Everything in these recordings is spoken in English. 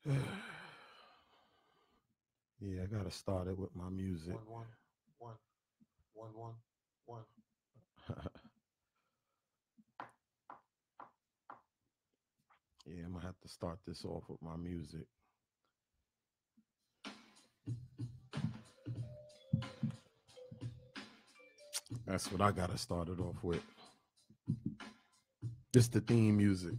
Yeah, I gotta start it with my music. One, one, one. Yeah, I'm gonna have to start this off with my music. That's what I gotta start it off with. It's the theme music.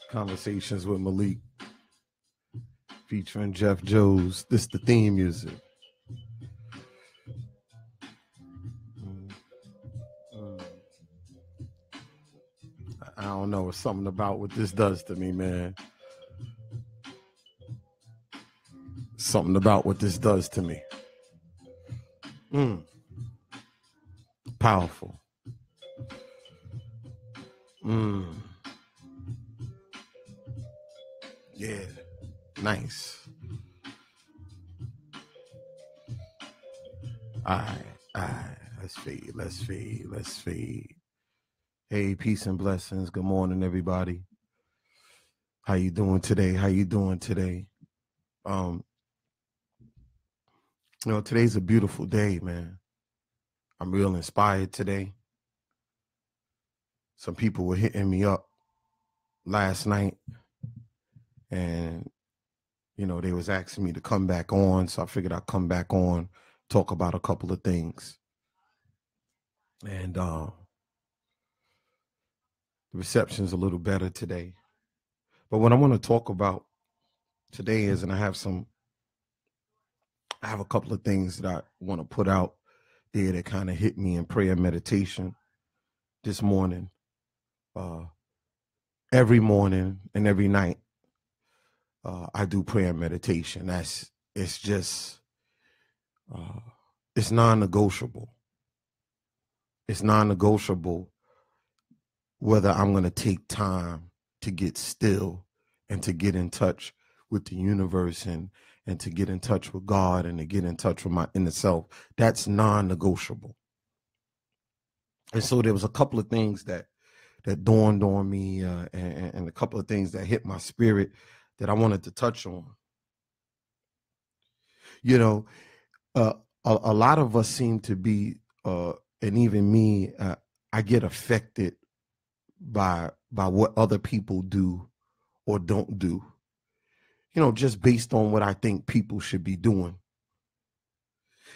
Conversations with Malik featuring Jeff Joes. This the theme music. Mm, mm. I don't know. It's something about what this does to me, man. Something about what this does to me. Mm, powerful. Mm, yeah, nice. All right, all right. Let's fade. Let's fade. Let's fade. Hey, peace and blessings. Good morning, everybody. How you doing today? How you doing today? Um, today's a beautiful day, man. I'm real inspired today. Some people were hitting me up last night, and they was asking me to come back on, so I figured I'd come back on, talk about a couple of things. And the reception's a little better today. But what I want to talk about today is, and I have a couple of things that I want to put out there that kind of hit me in prayer meditation this morning. Every morning and every night, I do prayer meditation. It's just, it's non-negotiable. It's non-negotiable whether I'm going to take time to get still and to get in touch with the universe and to get in touch with God and to get in touch with my inner self. That's non-negotiable. And so there was a couple of things that dawned on me and a couple of things that hit my spirit that I wanted to touch on. A lot of us seem to be, and even me, I get affected by what other people do or don't do, just based on what I think people should be doing.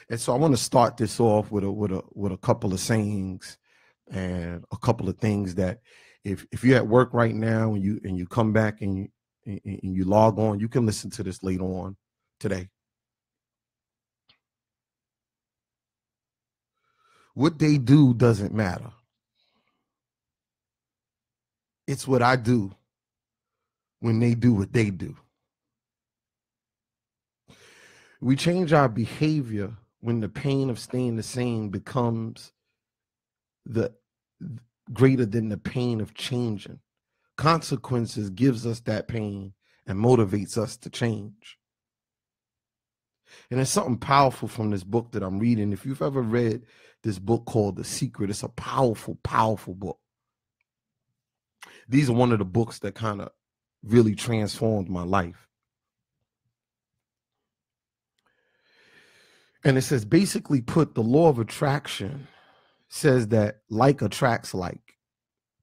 And so I want to start this off with a couple of sayings and a couple of things that if you're at work right now and you come back and you log on, you can listen to this later on today. What they do doesn't matter. It's what I do when they do what they do. We change our behavior when the pain of staying the same becomes the greater than the pain of changing. Consequences gives us that pain and motivates us to change. And there's something powerful from this book that I'm reading. If you've ever read this book called The Secret, it's a powerful, powerful book. These are one of the books that kind of really transformed my life. And it says, basically put, the law of attraction says that like attracts like,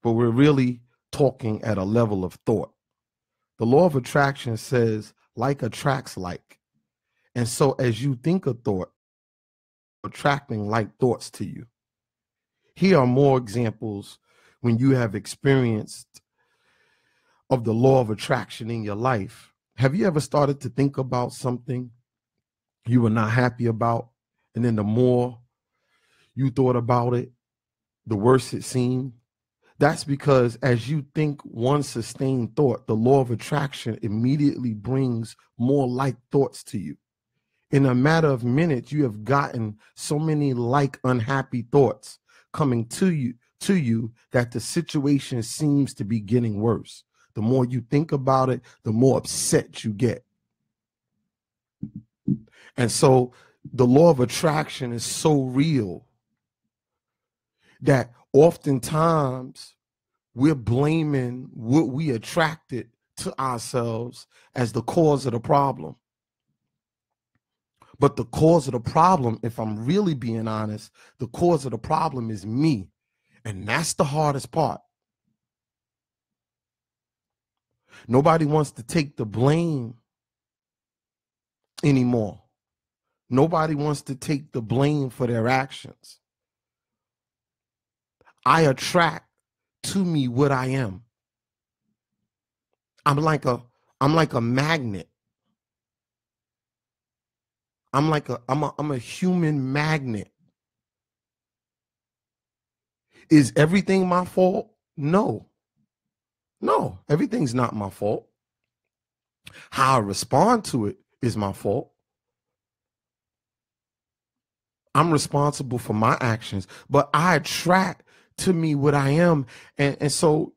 but we're really talking at a level of thought. The law of attraction says like attracts like. And so as you think a thought, attracting like thoughts to you. Here are more examples when you have experienced of the law of attraction in your life. Have you ever started to think about something you were not happy about, and then the more you thought about it, the worse it seemed? That's because as you think one sustained thought, the law of attraction immediately brings more like thoughts to you. In a matter of minutes, you have gotten so many like unhappy thoughts coming to you that the situation seems to be getting worse. The more you think about it, the more upset you get. And so the law of attraction is so real that oftentimes we're blaming what we attracted to ourselves as the cause of the problem. But the cause of the problem, if I'm really being honest, the cause of the problem is me. And that's the hardest part. Nobody wants to take the blame anymore. Nobody wants to take the blame for their actions. I attract to me what I am. I'm like a magnet. I'm a human magnet. Is everything my fault? No. No, everything's not my fault. How I respond to it is my fault. I'm responsible for my actions, but I attract to me what I am. And so,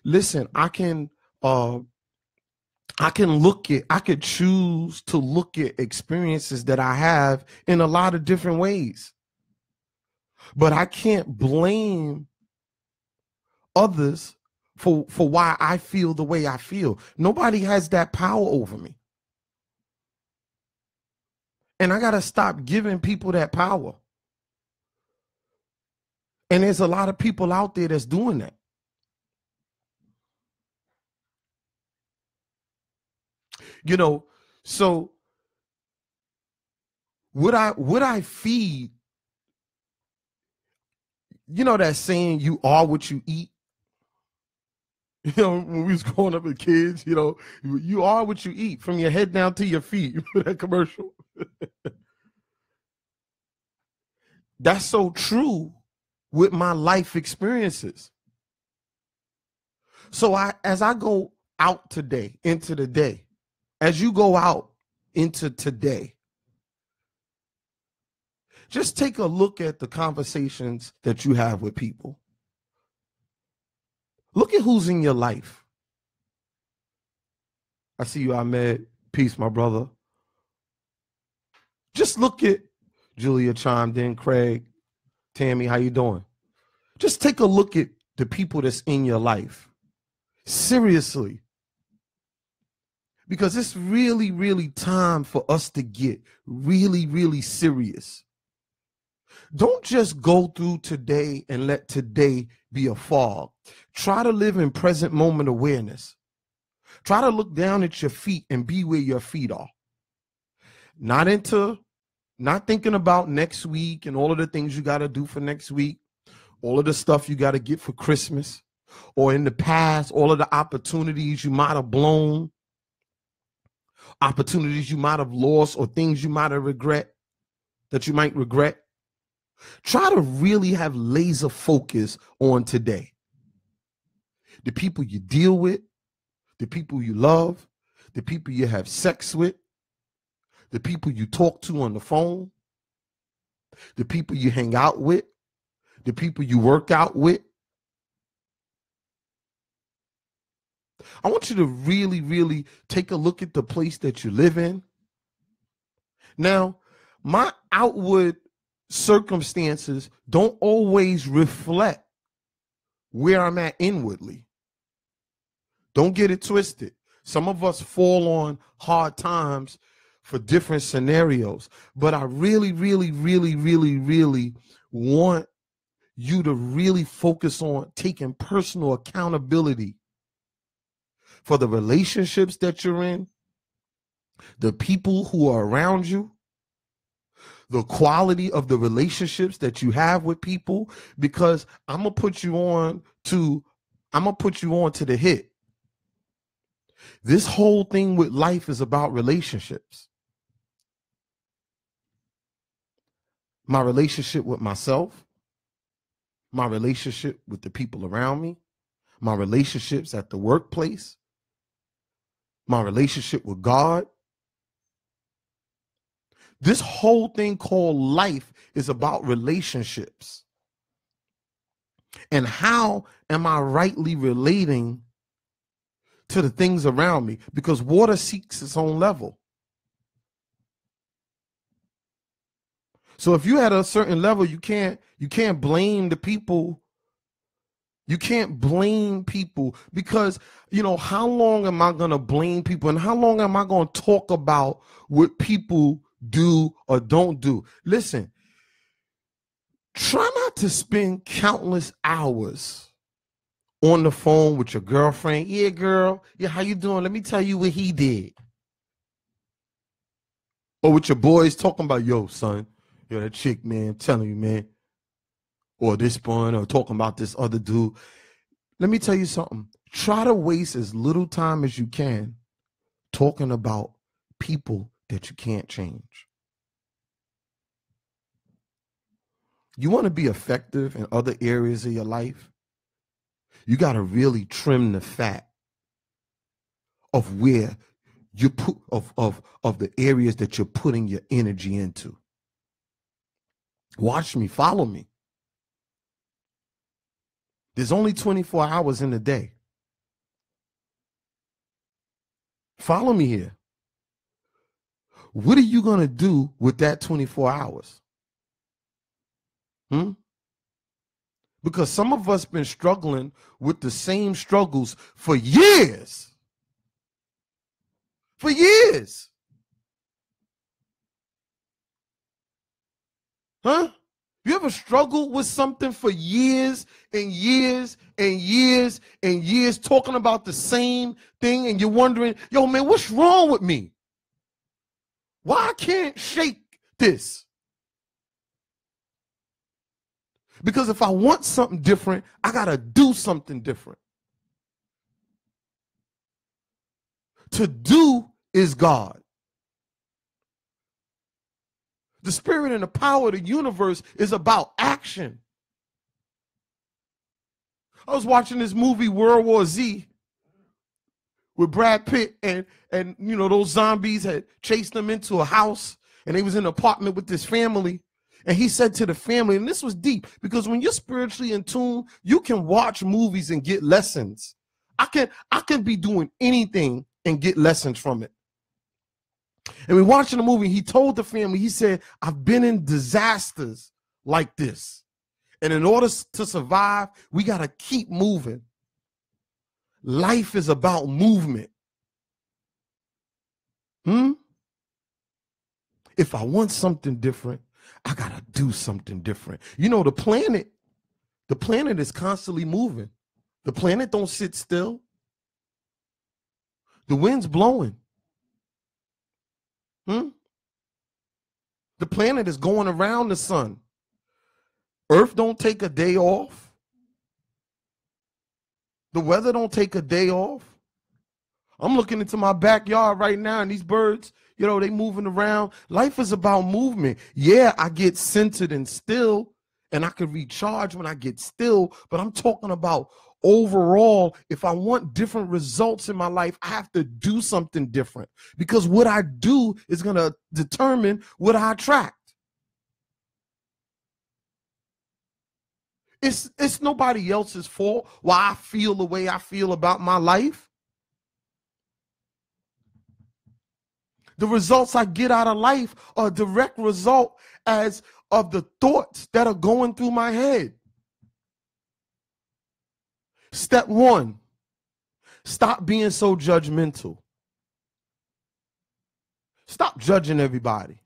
listen, I could choose to look at experiences that I have in a lot of different ways. But I can't blame others for why I feel the way I feel. Nobody has that power over me. And I got to stop giving people that power. And there's a lot of people out there that's doing that. So would I feed, that saying, you are what you eat? When we was growing up as kids, you are what you eat, from your head down to your feet. That commercial. That's so true with my life experiences. So as I go out today, into the day, as you go out into today, just take a look at the conversations that you have with people. Look at who's in your life. I see you, Ahmed. Peace, my brother. Just look at Julia chimed in, Craig, Tammy, how you doing? Just take a look at the people that's in your life. Seriously. Because it's really, really time for us to get really, really serious. Don't just go through today and let today be a fog. Try to live in present moment awareness. Try to look down at your feet and be where your feet are. Not thinking about next week and all of the things you got to do for next week, all of the stuff you got to get for Christmas, or in the past, all of the opportunities you might have blown, opportunities you might have lost, or things you might regret. Try to really have laser focus on today. The people you deal with, the people you love, the people you have sex with, the people you talk to on the phone, the people you hang out with, the people you work out with. I want you to really, really take a look at the place that you live in. Now, my outward circumstances don't always reflect where I'm at inwardly. Don't get it twisted. Some of us fall on hard times for different scenarios, but I really, really, really, really, really want you to really focus on taking personal accountability for the relationships that you're in, the people who are around you, the quality of the relationships that you have with people, because I'm gonna put you on to the hit. This whole thing with life is about relationships. My relationship with myself, my relationship with the people around me, my relationships at the workplace, my relationship with God. This whole thing called life is about relationships. And how am I rightly relating to the things around me? Because water seeks its own level. So if you at a certain level, you can't blame the people, You can't blame people because, how long am I going to blame people and how long am I going to talk about what people do or don't do? Listen, try not to spend countless hours on the phone with your girlfriend. Yeah, girl. Yeah, how you doing? Let me tell you what he did. Or with your boys talking about, yo, son, yo, that chick, man, I'm telling you, man. Or this one, or talking about this other dude. Let me tell you something. Try to waste as little time as you can talking about people that you can't change. You want to be effective in other areas of your life? You got to really trim the fat of where you put of the areas that you're putting your energy into. Watch me, follow me. There's only 24 hours in a day. Follow me here. What are you going to do with that 24 hours? Because some of us been struggling with the same struggles for years. For years. You ever struggled with something for years and years and years and years, talking about the same thing, and you're wondering, yo, man, what's wrong with me? Why I can't shake this? Because if I want something different, I got to do something different. To do is God. The spirit and the power of the universe is about action. I was watching this movie, World War Z, with Brad Pitt, and those zombies had chased them into a house, and they was in an apartment with this family. And he said to the family, and this was deep, because when you're spiritually in tune, you can watch movies and get lessons. I can be doing anything and get lessons from it. And we watching the movie, he told the family, he said, I've been in disasters like this. And in order to survive, we got to keep moving. Life is about movement. If I want something different, I got to do something different. The planet is constantly moving. The planet don't sit still. The wind's blowing. The planet is going around the sun. Earth don't take a day off. The weather don't take a day off. I'm looking into my backyard right now, and these birds, they moving around. Life is about movement. Yeah, I get centered and still, and I can recharge when I get still, but I'm talking about overall, if I want different results in my life, I have to do something different, because what I do is going to determine what I attract. It's nobody else's fault why I feel the way I feel about my life. The results I get out of life are a direct result of the thoughts that are going through my head. Step one, stop being so judgmental. Stop judging everybody.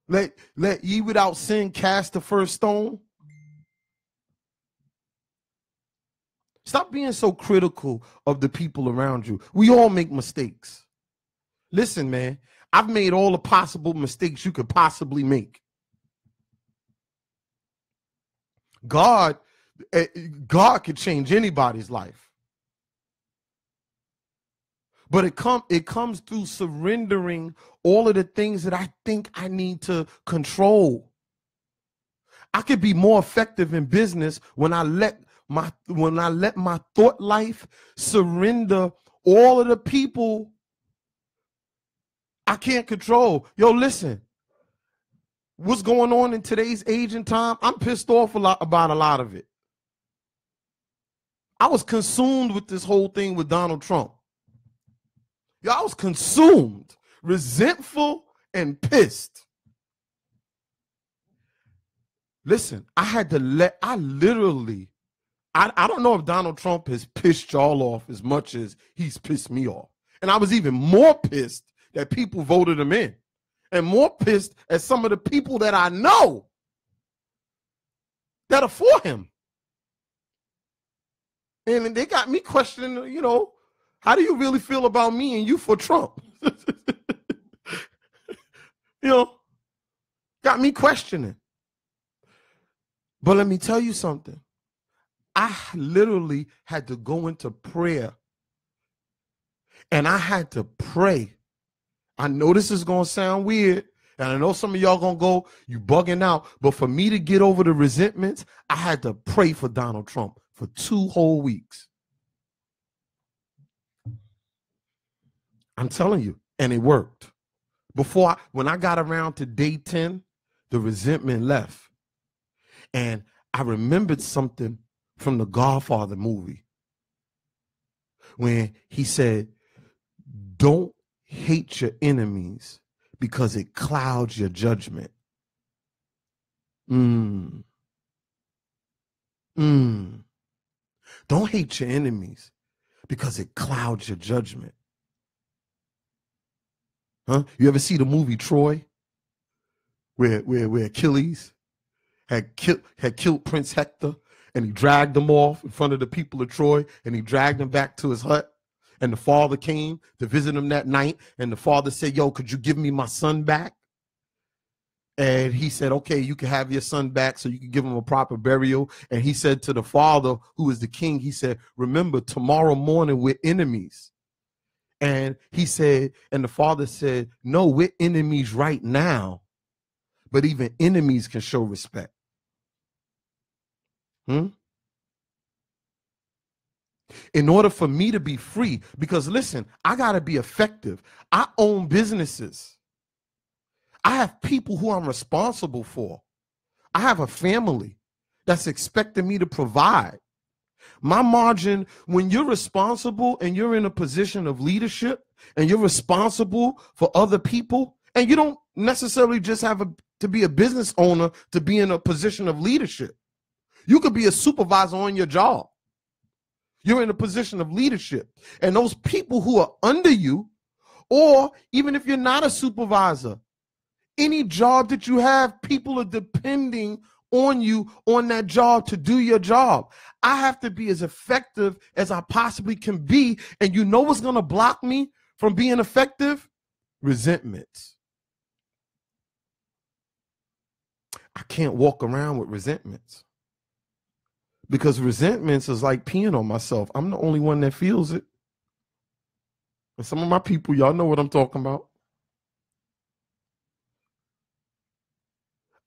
Let ye without sin cast the first stone. Stop being so critical of the people around you. We all make mistakes. Listen, man, I've made all the possible mistakes you could possibly make. God could change anybody's life. But it comes through surrendering all of the things that I think I need to control. I could be more effective in business when I let my thought life surrender all of the people I can't control. Yo, listen. What's going on in today's age and time? I'm pissed off about a lot of it. I was consumed with this whole thing with Donald Trump. Yo, I was consumed, resentful, and pissed. Listen, I literally, I don't know if Donald Trump has pissed y'all off as much as he's pissed me off. And I was even more pissed that people voted him in, and more pissed at some of the people that I know that are for him. And they got me questioning, how do you really feel about me and you for Trump? Got me questioning. But let me tell you something. I literally had to go into prayer, and I had to pray. I know this is going to sound weird, and I know some of y'all going to go, you bugging out. But for me to get over the resentments, I had to pray for Donald Trump for 2 whole weeks. I'm telling you, and it worked. When I got around to day 10, the resentment left. And I remembered something from the Godfather movie when he said, don't hate your enemies because it clouds your judgment. Don't hate your enemies because it clouds your judgment. Huh? You ever see the movie Troy, where Achilles had killed Prince Hector, and he dragged him off in front of the people of Troy, and he dragged him back to his hut, and the father came to visit him that night, and the father said, yo, could you give me my son back? And he said, okay, you can have your son back so you can give him a proper burial. And he said to the father, who is the king, he said, remember, tomorrow morning we're enemies. And he said, and the father said, no, we're enemies right now, but even enemies can show respect. In order for me to be free, because listen, I got to be effective. I own businesses. I have people who I'm responsible for. I have a family that's expecting me to provide. My margin, when you're responsible and you're in a position of leadership and you're responsible for other people, and you don't necessarily just have to be a business owner to be in a position of leadership. You could be a supervisor on your job. You're in a position of leadership. And those people who are under you, or even if you're not a supervisor, any job that you have, people are depending on you on that job to do your job. I have to be as effective as I possibly can be. And you know what's going to block me from being effective? Resentments. I can't walk around with resentments, because resentments is like peeing on myself. I'm the only one that feels it. And some of my people, y'all know what I'm talking about.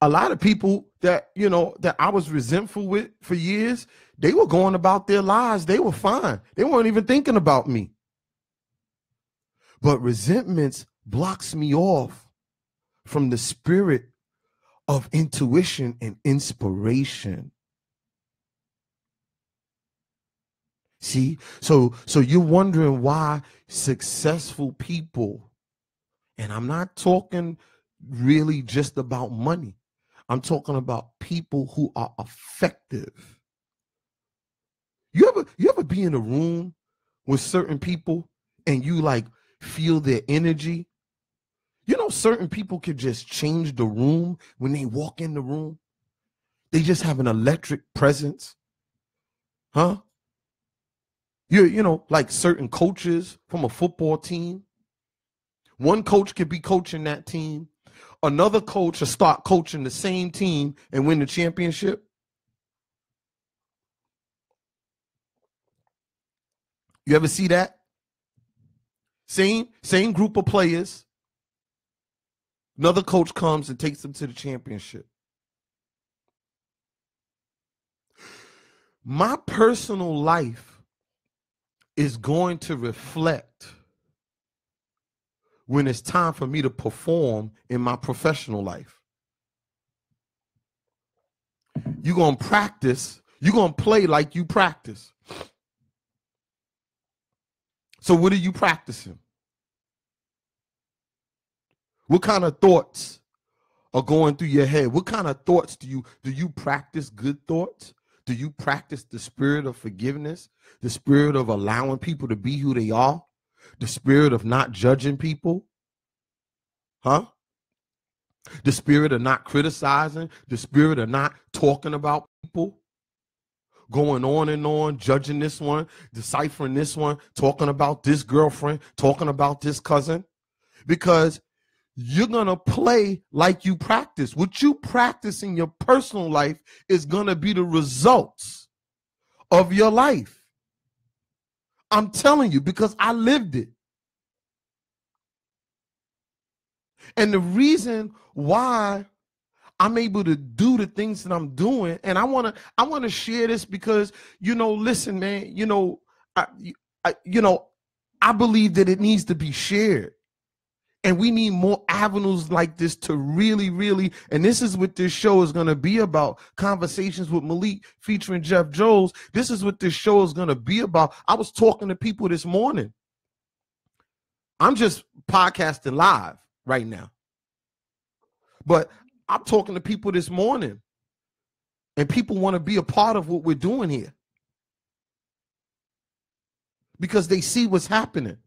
A lot of people that, that I was resentful with for years, they were going about their lives. They were fine. They weren't even thinking about me. But resentments blocks me off from the spirit of intuition and inspiration. See, so you're wondering why successful people, and I'm not talking really just about money. I'm talking about people who are effective. You ever be in a room with certain people and you like feel their energy? Certain people can just change the room when they walk in the room. They just have an electric presence. Huh? Like certain coaches from a football team. One coach could be coaching that team. Another coach will start coaching the same team and win the championship. You ever see that? Same group of players. Another coach comes and takes them to the championship. My personal life is going to reflect when it's time for me to perform in my professional life. You're going to practice. You're going to play like you practice. So what are you practicing? What kind of thoughts are going through your head? What kind of thoughts do you practice good thoughts? Do you practice the spirit of forgiveness, the spirit of allowing people to be who they are, the spirit of not judging people? Huh? The spirit of not criticizing, the spirit of not talking about people, going on, judging this one, deciphering this one, talking about this girlfriend, talking about this cousin, because you're going to play like you practice. What you practice in your personal life is going to be the results of your life. I'm telling you, because I lived it. And the reason why I'm able to do the things that I'm doing, and I want to share this because, listen, man, I believe that it needs to be shared. And we need more avenues like this to really, really, and this is what this show is going to be about, Conversations with Malik featuring Jeff Jones. This is what this show is going to be about. I was talking to people this morning. I'm just podcasting live right now. But I'm talking to people this morning, and people want to be a part of what we're doing here because they see what's happening.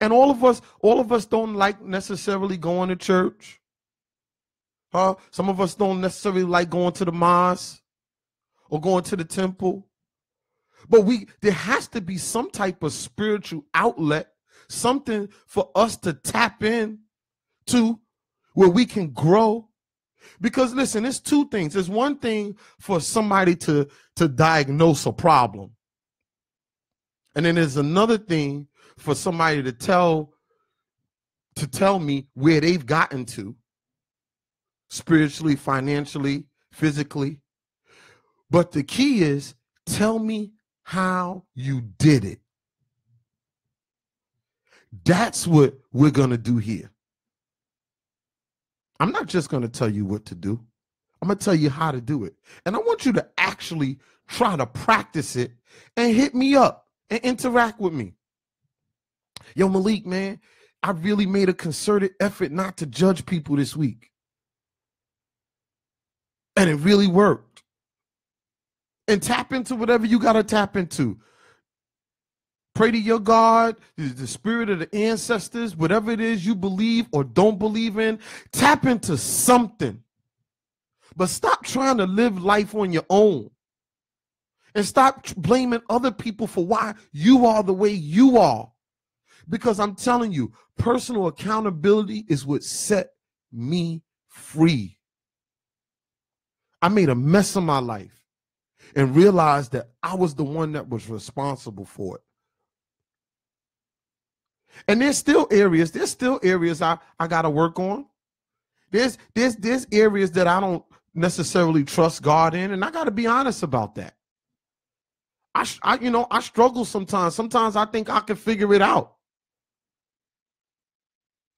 And all of us don't like necessarily going to church. Some of us don't necessarily like going to the mosque or going to the temple. But there has to be some type of spiritual outlet, something for us to tap in to where we can grow. Because listen, it's two things. There's one thing for somebody to diagnose a problem. And then there's another thing for somebody to tell me where they've gotten to spiritually, financially, physically. But the key is, tell me how you did it. That's what we're going to do here. I'm not just going to tell you what to do. I'm going to tell you how to do it. And I want you to actually try to practice it and hit me up and interact with me. Yo, Malik, man, I really made a concerted effort not to judge people this week. And it really worked. And tap into whatever you got to tap into. Pray to your God, the spirit of the ancestors, whatever it is you believe or don't believe in. Tap into something. But stop trying to live life on your own. And stop blaming other people for why you are the way you are. Because I'm telling you, personal accountability is what set me free. I made a mess of my life and realized that I was the one that was responsible for it. And there's still areas I got to work on. There's areas that I don't necessarily trust God in, and I got to be honest about that. I struggle sometimes. Sometimes I think I can figure it out.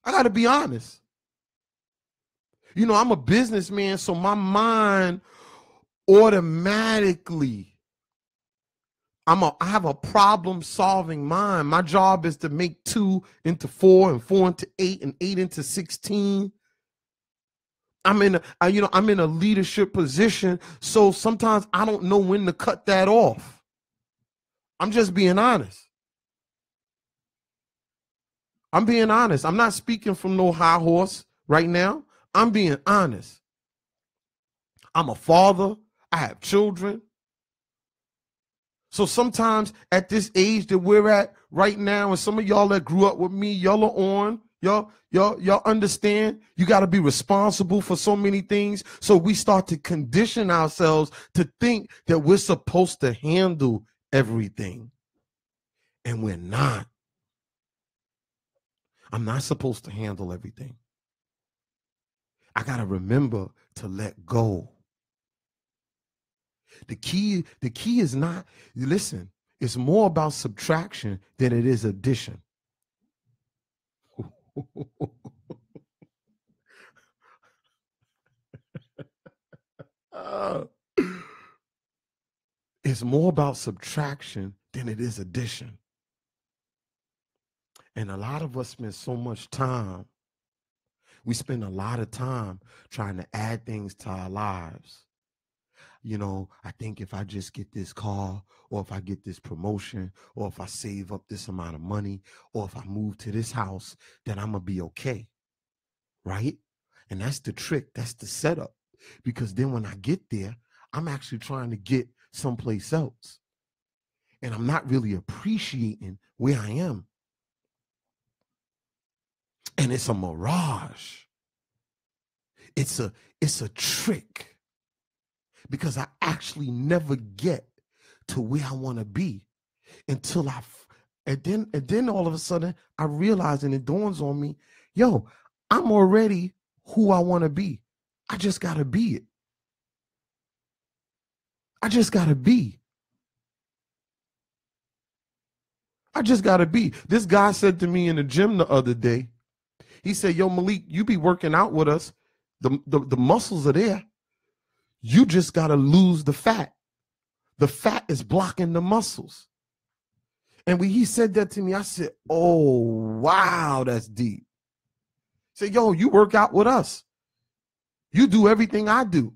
I got to be honest. I'm a businessman, so my mind automatically, I have a problem-solving mind. My job is to make 2 into 4 and 4 into 8 and 8 into 16. I'm in a leadership position, so sometimes I don't know when to cut that off. I'm just being honest. I'm being honest. I'm not speaking from no high horse right now. I'm being honest. I'm a father. I have children. So sometimes at this age that we're at right now, and some of y'all that grew up with me, y'all are on, y'all understand you got to be responsible for so many things. So we start to condition ourselves to think that we're supposed to handle everything. And we're not. I'm not supposed to handle everything. I got to remember to let go. The key is not, listen, it's more about subtraction than it is addition. It's more about subtraction than it is addition. And a lot of us spend so much time We spend a lot of time trying to add things to our lives. You know, I think if I just get this car, or if I get this promotion, or if I save up this amount of money, or if I move to this house, then I'm going to be okay. Right? And that's the trick. That's the setup. Because then when I get there, I'm actually trying to get someplace else. And I'm not really appreciating where I am. And it's a mirage. It's a trick. Because I actually never get to where I want to be until and then all of a sudden I realize, and it dawns on me, yo, I'm already who I want to be. I just got to be it. I just got to be. I just got to be. This guy said to me in the gym the other day, he said, yo, Malik, you be working out with us. The muscles are there. You just got to lose the fat. The fat is blocking the muscles. And when he said that to me, I said, oh, wow, that's deep. He said, yo, you work out with us. You do everything I do.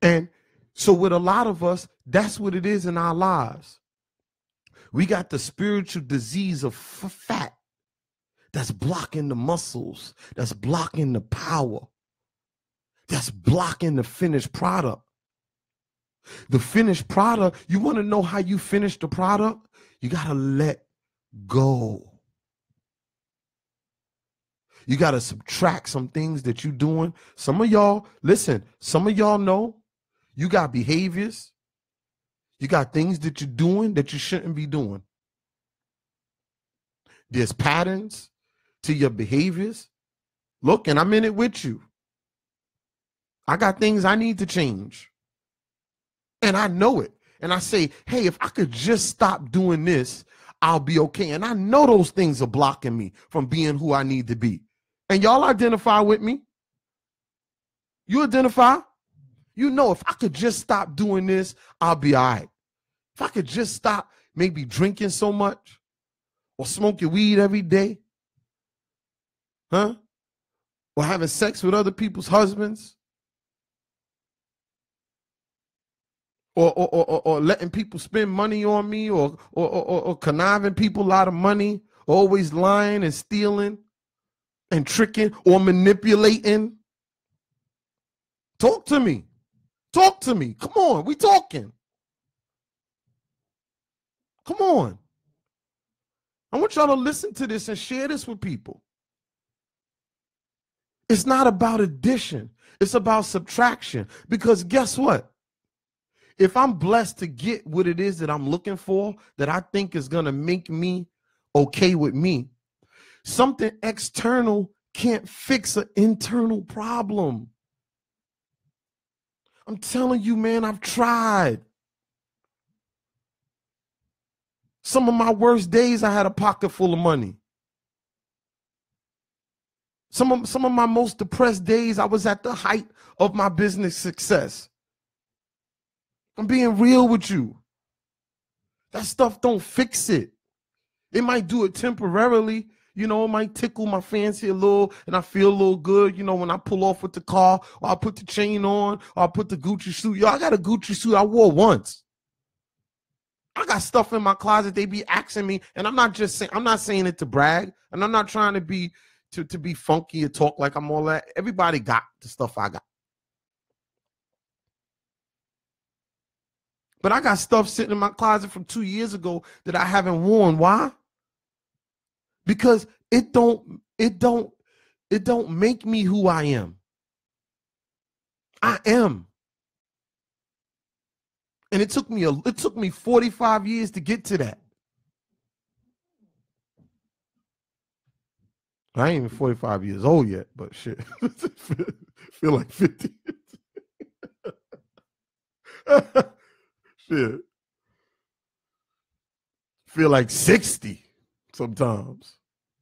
And so with a lot of us, that's what it is in our lives. We got the spiritual disease of fat that's blocking the muscles, that's blocking the power, that's blocking the finished product. The finished product, you want to know how you finish the product? You got to let go. You got to subtract some things that you're doing. Some of y'all, listen, some of y'all know you got behaviors. You got things that you're doing that you shouldn't be doing. There's patterns to your behaviors. Look, and I'm in it with you. I got things I need to change. And I know it. And I say, hey, if I could just stop doing this, I'll be okay. And I know those things are blocking me from being who I need to be. And y'all identify with me. You identify. You know, if I could just stop doing this, I'll be all right. If I could just stop maybe drinking so much or smoking weed every day, or having sex with other people's husbands, or letting people spend money on me, or conniving people out of money, always lying and stealing and tricking or manipulating. Talk to me. Talk to me. Come on, we talking. Come on. I want y'all to listen to this and share this with people. It's not about addition. It's about subtraction. Because guess what? If I'm blessed to get what it is that I'm looking for, that I think is going to make me okay with me, something external can't fix an internal problem. I'm telling you, man, I've tried. Some of my worst days, I had a pocket full of money. Some of my most depressed days, I was at the height of my business success. I'm being real with you. That stuff don't fix it. It might do it temporarily. You know, it might tickle my fancy a little and I feel a little good, you know, when I pull off with the car, or I put the chain on, or I put the Gucci suit. Yo, I got a Gucci suit I wore once. I got stuff in my closet. They be asking me, and I'm not saying it to brag, and I'm not trying to be funky or talk like I'm all that. Everybody got the stuff I got. But I got stuff sitting in my closet from 2 years ago that I haven't worn. Why? Because it don't make me who I am. I am. And it took me 45 years to get to that. I ain't even 45 years old yet, but shit. Feel like 50. Shit. Feel like 60 sometimes.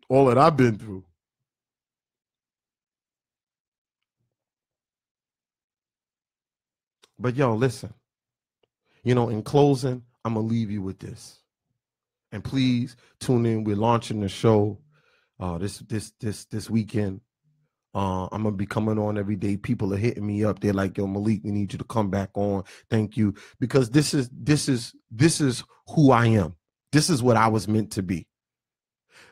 All that I've been through. But yo, listen. You know, in closing, I'm going to leave you with this. And please tune in. We're launching the show This weekend. I'm gonna be coming on every day. People are hitting me up. They're like, "Yo, Malik, we need you to come back on. Thank you," because this is who I am. This is what I was meant to be.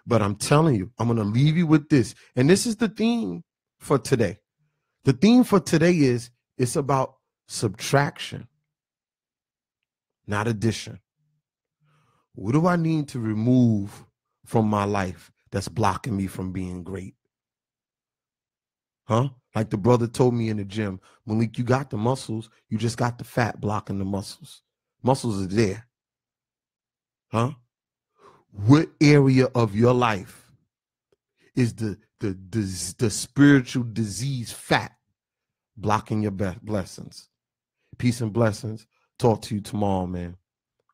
But I'm telling you, I'm gonna leave you with this, and this is the theme for today. The theme for today is it's about subtraction, not addition. What do I need to remove from my life that's blocking me from being great? Huh? Like the brother told me in the gym, Malik, you got the muscles, you just got the fat blocking the muscles. Muscles are there. Huh? What area of your life is the spiritual disease fat blocking your blessings? Peace and blessings. Talk to you tomorrow, man.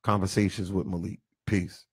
Conversations with Malik. Peace.